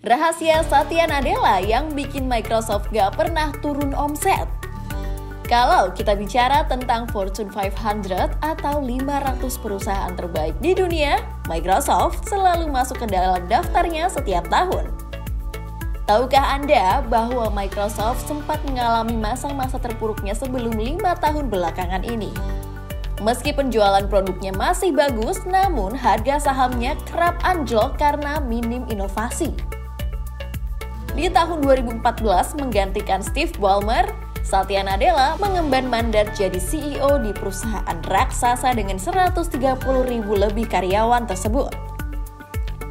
Rahasia Satya Nadella yang bikin Microsoft gak pernah turun omset. Kalau kita bicara tentang Fortune 500 atau 500 perusahaan terbaik di dunia, Microsoft selalu masuk ke dalam daftarnya setiap tahun. Tahukah Anda bahwa Microsoft sempat mengalami masa-masa terpuruknya sebelum 5 tahun belakangan ini? Meski penjualan produknya masih bagus, namun harga sahamnya kerap anjlok karena minim inovasi. Di tahun 2014 menggantikan Steve Ballmer, Satya Nadella mengemban mandat jadi CEO di perusahaan raksasa dengan 130.000 lebih karyawan tersebut.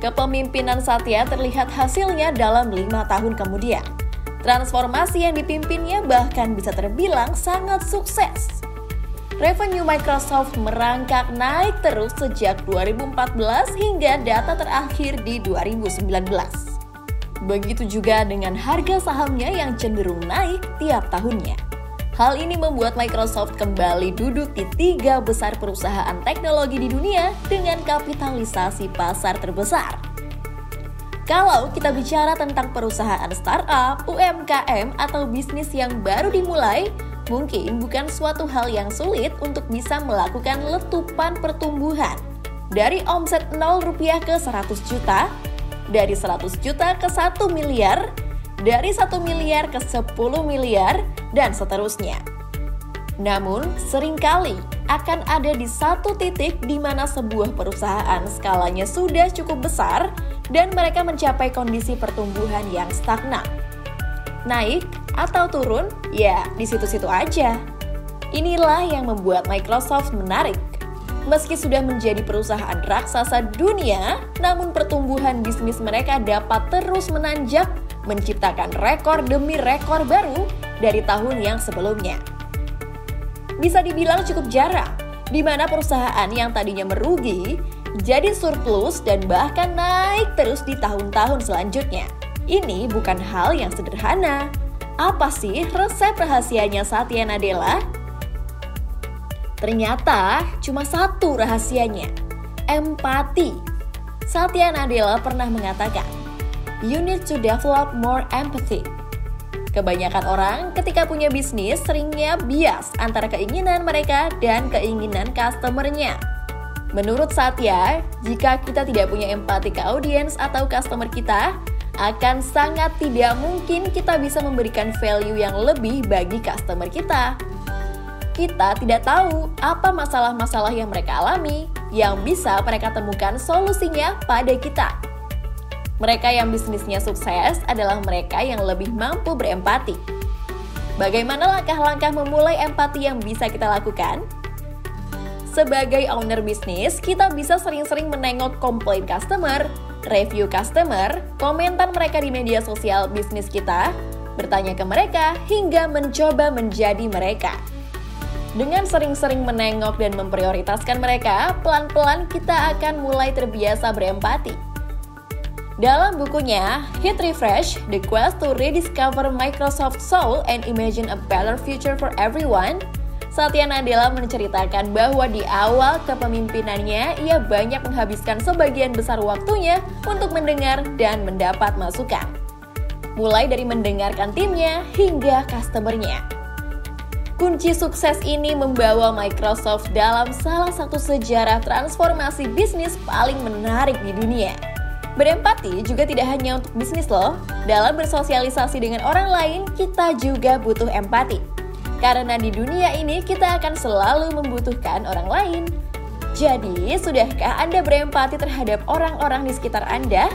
Kepemimpinan Satya terlihat hasilnya dalam 5 tahun kemudian. Transformasi yang dipimpinnya bahkan bisa terbilang sangat sukses. Revenue Microsoft merangkak naik terus sejak 2014 hingga data terakhir di 2019. Begitu juga dengan harga sahamnya yang cenderung naik tiap tahunnya. Hal ini membuat Microsoft kembali duduk di 3 besar perusahaan teknologi di dunia dengan kapitalisasi pasar terbesar. Kalau kita bicara tentang perusahaan startup, UMKM, atau bisnis yang baru dimulai, mungkin bukan suatu hal yang sulit untuk bisa melakukan letupan pertumbuhan. Dari omset 0 rupiah ke 100 juta, dari 100 juta ke 1 miliar, dari 1 miliar ke 10 miliar, dan seterusnya. Namun, seringkali akan ada di satu titik di mana sebuah perusahaan skalanya sudah cukup besar dan mereka mencapai kondisi pertumbuhan yang stagnan. Naik atau turun, ya di situ-situ aja. Inilah yang membuat Microsoft menarik. Meski sudah menjadi perusahaan raksasa dunia, namun pertumbuhan bisnis mereka dapat terus menanjak, menciptakan rekor demi rekor baru dari tahun yang sebelumnya. Bisa dibilang cukup jarang, di mana perusahaan yang tadinya merugi, jadi surplus dan bahkan naik terus di tahun-tahun selanjutnya. Ini bukan hal yang sederhana. Apa sih resep rahasianya Satya Nadella? Ternyata cuma satu rahasianya, empati. Satya Nadella pernah mengatakan, "You need to develop more empathy." Kebanyakan orang ketika punya bisnis seringnya bias antara keinginan mereka dan keinginan customer-nya. Menurut Satya, jika kita tidak punya empati ke audiens atau customer kita, akan sangat tidak mungkin kita bisa memberikan value yang lebih bagi customer kita. Kita tidak tahu apa masalah-masalah yang mereka alami, yang bisa mereka temukan solusinya pada kita. Mereka yang bisnisnya sukses adalah mereka yang lebih mampu berempati. Bagaimana langkah-langkah memulai empati yang bisa kita lakukan? Sebagai owner bisnis, kita bisa sering-sering menengok komplain customer, review customer, komentar mereka di media sosial bisnis kita, bertanya ke mereka, hingga mencoba menjadi mereka. Dengan sering-sering menengok dan memprioritaskan mereka, pelan-pelan kita akan mulai terbiasa berempati. Dalam bukunya, Hit Refresh, The Quest to Rediscover Microsoft Soul and Imagine a Better Future for Everyone, Satya Nadella menceritakan bahwa di awal kepemimpinannya, ia banyak menghabiskan sebagian besar waktunya untuk mendengar dan mendapat masukan. Mulai dari mendengarkan timnya hingga customer-nya. Kunci sukses ini membawa Microsoft dalam salah satu sejarah transformasi bisnis paling menarik di dunia. Berempati juga tidak hanya untuk bisnis loh. Dalam bersosialisasi dengan orang lain, kita juga butuh empati. Karena di dunia ini kita akan selalu membutuhkan orang lain. Jadi, sudahkah Anda berempati terhadap orang-orang di sekitar Anda?